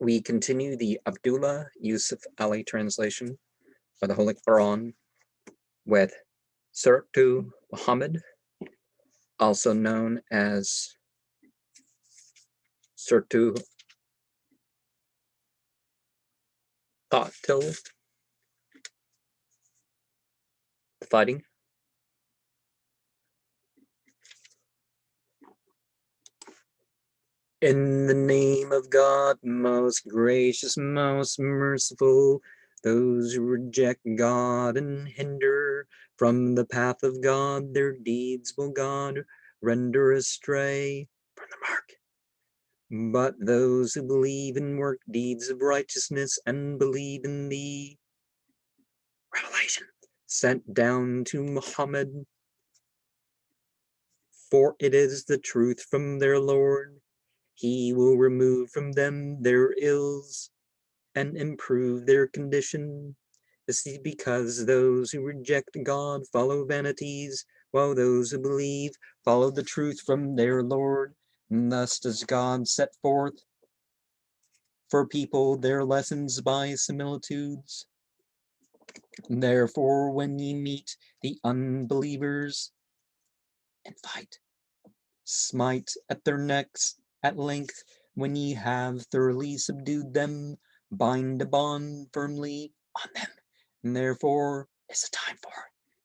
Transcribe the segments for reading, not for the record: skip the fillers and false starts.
We continue the Abdullah Yusuf Ali translation of the Holy Quran with Suwrah Mohammed, also known as Suwrah Qatil, fighting. In the name of God, most gracious, most merciful, those who reject God and hinder from the path of God, their deeds will God render astray from the mark. But those who believe and work deeds of righteousness and believe in the revelation sent down to Mohammed, for it is the truth from their Lord, he will remove from them their ills and improve their condition. This is because those who reject God follow vanities, while those who believe follow the truth from their Lord. And thus does God set forth for people their lessons by similitudes. Therefore, when ye meet the unbelievers and fight, smite at their necks at length. When ye have thoroughly subdued them, bind a bond firmly on them. And therefore is a time for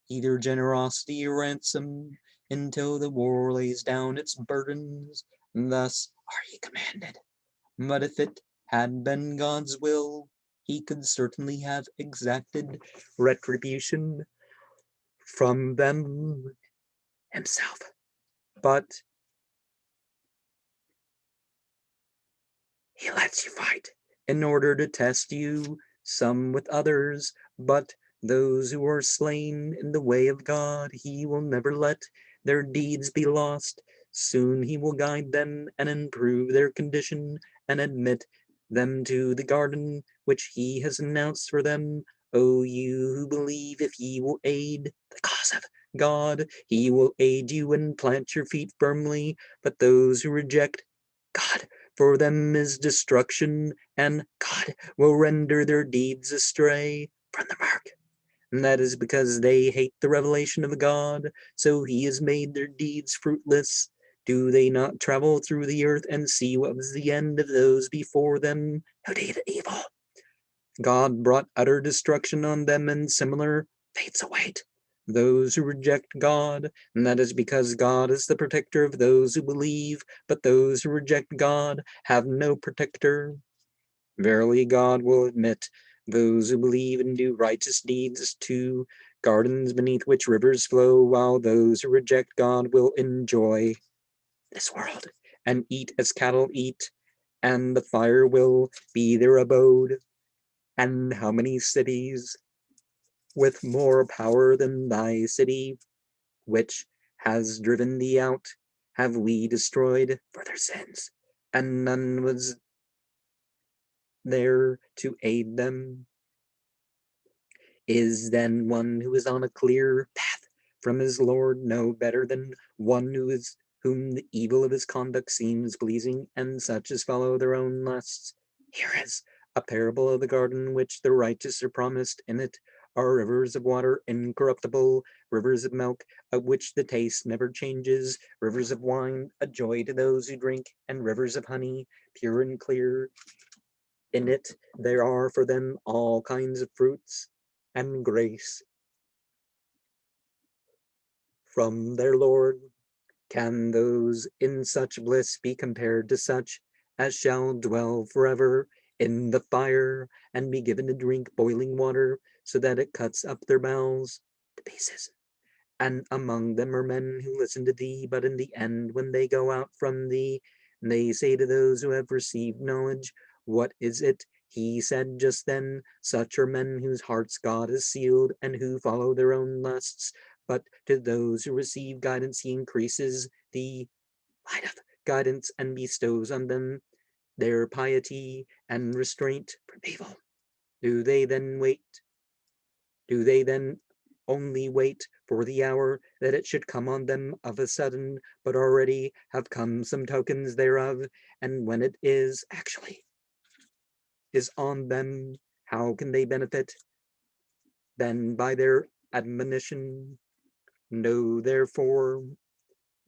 either generosity or ransom, until the war lays down its burdens. Thus are ye commanded. But if it had been God's will, he could certainly have exacted retribution from them himself. But he lets you fight in order to test you, some with others, but those who are slain in the way of God, he will never let their deeds be lost. Soon he will guide them and improve their condition and admit them to the garden which he has announced for them. O you who believe, if ye will aid the cause of God, he will aid you and plant your feet firmly. But those who reject God, for them is destruction, and God will render their deeds astray from the mark. And that is because they hate the revelation of God, so he has made their deeds fruitless. Do they not travel through the earth and see what was the end of those before them who did evil? God brought utter destruction on them, and similar fates await those who reject God, and that is because God is the protector of those who believe, but those who reject God have no protector. Verily, God will admit those who believe and do righteous deeds to gardens beneath which rivers flow, while those who reject God will enjoy this world and eat as cattle eat, and the fire will be their abode. And how many cities with more power than thy city, which has driven thee out, have we destroyed for their sins, and none was there to aid them? Is then one who is on a clear path from his Lord no better than one whom the evil of his conduct seems pleasing, and such as follow their own lusts? Here is a parable of the garden which the righteous are promised. In it are rivers of water incorruptible, rivers of milk, of which the taste never changes, rivers of wine, a joy to those who drink, and rivers of honey, pure and clear. In it there are for them all kinds of fruits and grace from their Lord. Can those in such bliss be compared to such as shall dwell forever in the fire and be given to drink boiling water, so that it cuts up their bowels to pieces? And among them are men who listen to thee, but in the end, when they go out from thee, they say to those who have received knowledge, what is it he said just then? Such are men whose hearts God has sealed and who follow their own lusts. But to those who receive guidance, he increases the light of guidance and bestows on them their piety and restraint from evil. Do they then wait? Do they then only wait for the hour that it should come on them of a sudden, but already have come some tokens thereof? And when it is actually is on them. How can they benefit? Then by their admonition. Know therefore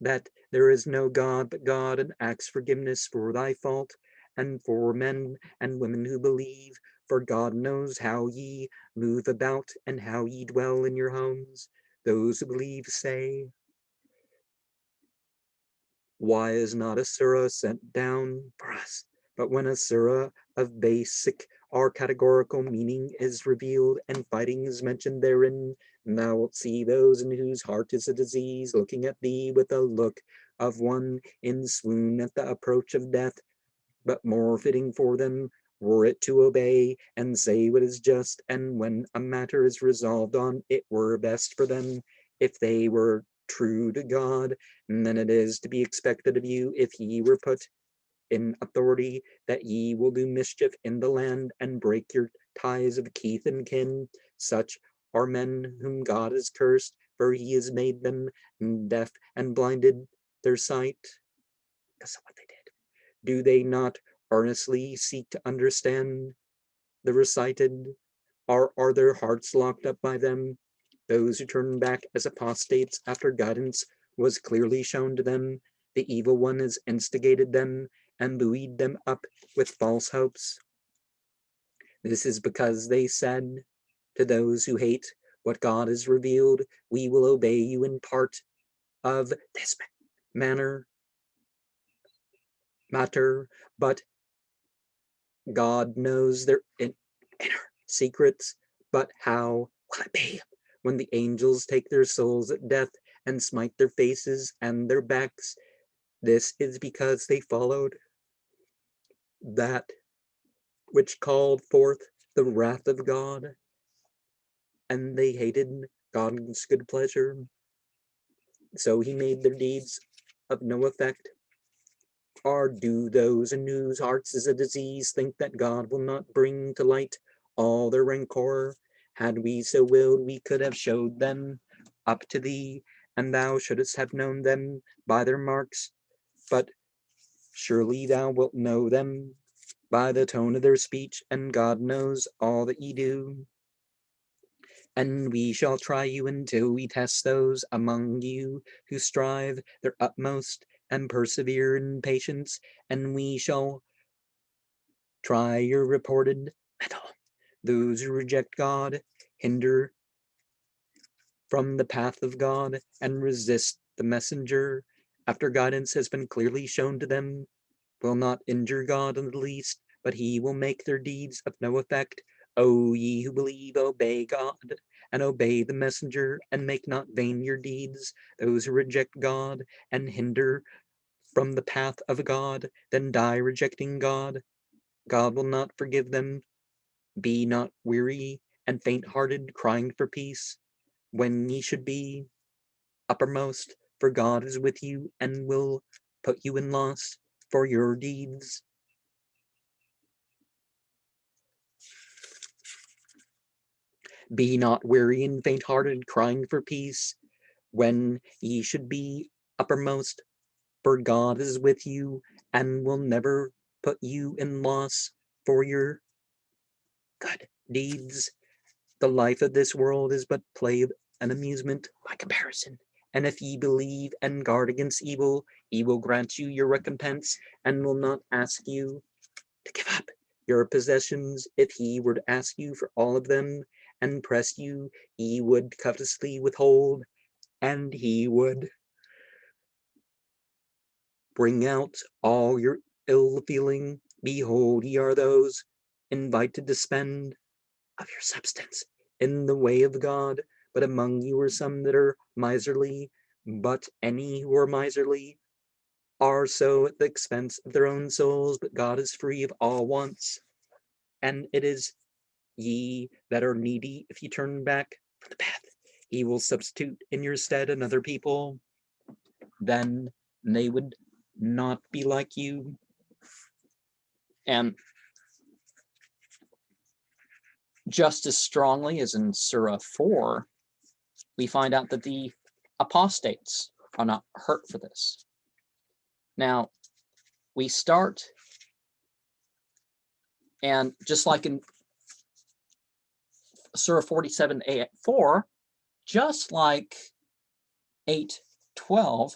that there is no God but God, and ask forgiveness for thy fault, and for men and women who believe, for God knows how ye move about and how ye dwell in your homes. Those who believe say, why is not a surah sent down for us? But when a surah of basic or categorical meaning is revealed and fighting is mentioned therein, thou wilt see those in whose heart is a disease looking at thee with a look of one in swoon at the approach of death. But more fitting for them were it to obey and say what is just, and when a matter is resolved on, it were best for them if they were true to God, than it is to be expected of you if ye were put in authority, that ye will do mischief in the land and break your ties of kith and kin. Such are men whom God has cursed, for he has made them deaf and blinded their sight. Because of what they did. Do they not earnestly seek to understand the recited? Or are their hearts locked up by them? Those who turn back as apostates after guidance was clearly shown to them, the evil one has instigated them and buoyed them up with false hopes. This is because they said to those who hate what God has revealed, we will obey you in part of this matter, but God knows their inner secrets. But how will it be when the angels take their souls at death and smite their faces and their backs? This is because they followed that which called forth the wrath of God, and they hated God's good pleasure. So he made their deeds of no effect. Or do those in whose hearts is a disease think that God will not bring to light all their rancor? Had we so willed, we could have showed them up to thee, and thou shouldst have known them by their marks. But surely thou wilt know them by the tone of their speech, and God knows all that ye do. And we shall try you until we test those among you who strive their utmost and persevere in patience, and we shall try your reported mettle. Those who reject God, hinder from the path of God, and resist the messenger after guidance has been clearly shown to them, will not injure God in the least, but he will make their deeds of no effect. O ye who believe, obey God, and obey the messenger, and make not vain your deeds. Those who reject God and hinder from the path of God, then die rejecting God. God will not forgive them. Be not weary and faint-hearted, crying for peace, when ye should be uppermost, for God is with you, and will put you in loss for your deeds. Be not weary and faint-hearted, crying for peace, when ye should be uppermost, for God is with you, and will never put you in loss for your good deeds. The life of this world is but play and amusement by comparison. And if ye believe and guard against evil, he will grant you your recompense, and will not ask you to give up your possessions. If he were to ask you for all of them and press you, he would covetously withhold, and he would bring out all your ill feeling. Behold, ye are those invited to spend of your substance in the way of God, but among you are some that are miserly, but any who are miserly are so at the expense of their own souls, but God is free of all wants. And it is ye that are needy, if ye turn back from the path, he will substitute in your stead another people, then they would not be like you. And just as strongly as in Surah 4, we find out that the apostates are not hurt for this. Now, we start And just like in Surah 47:4, just like 8:12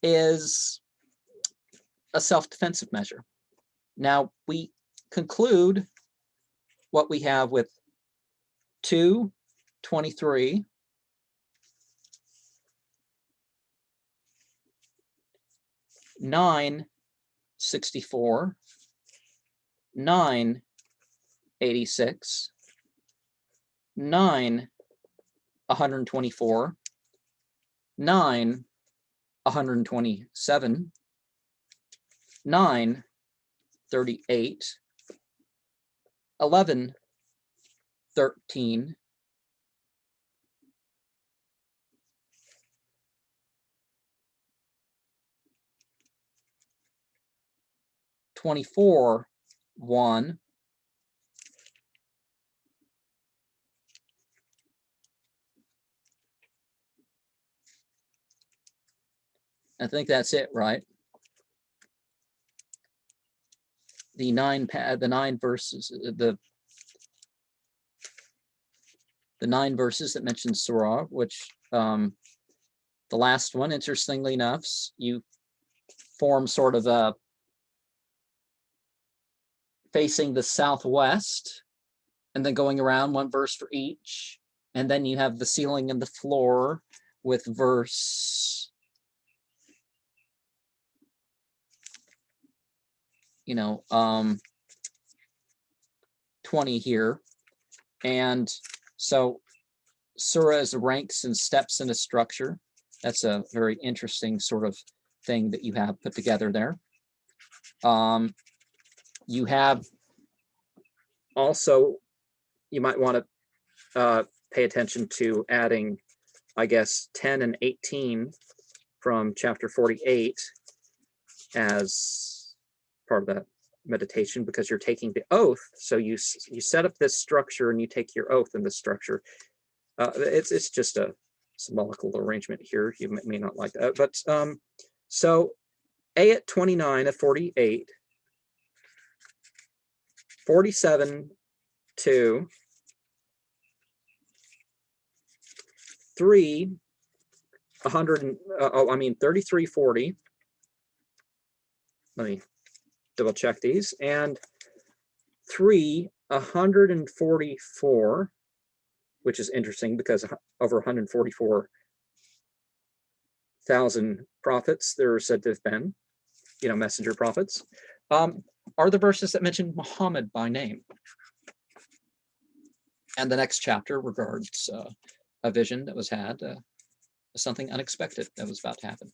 is a self-defensive measure. Now we conclude what we have with 2:23, 9:64, 9:86, 9:124, 9:127, 9:38, 11:13, 24:1, I think that's it, right? The nine verses, the 9 verses that mention Suwrah, which the last one, interestingly enough, you form sort of a facing the southwest, and then going around one verse for each, and then you have the ceiling and the floor with verse, 20 here. And so Surah is ranks and steps in a structure. That's a very interesting sort of thing that you have put together there. You have also, you might want to pay attention to adding, I guess, 10 and 18 from chapter 48 as part of that meditation, because you're taking the oath. So you set up this structure and you take your oath in this structure. It's just a symbolical arrangement here. You may not like that, but so ayat 29 of 48, 47 to 33:40. Let me double check these. And 3:144, which is interesting because over 144,000 prophets there are said to have been, messenger prophets, are the verses that mention Muhammad by name. And the next chapter regards a vision that was had, something unexpected that was about to happen.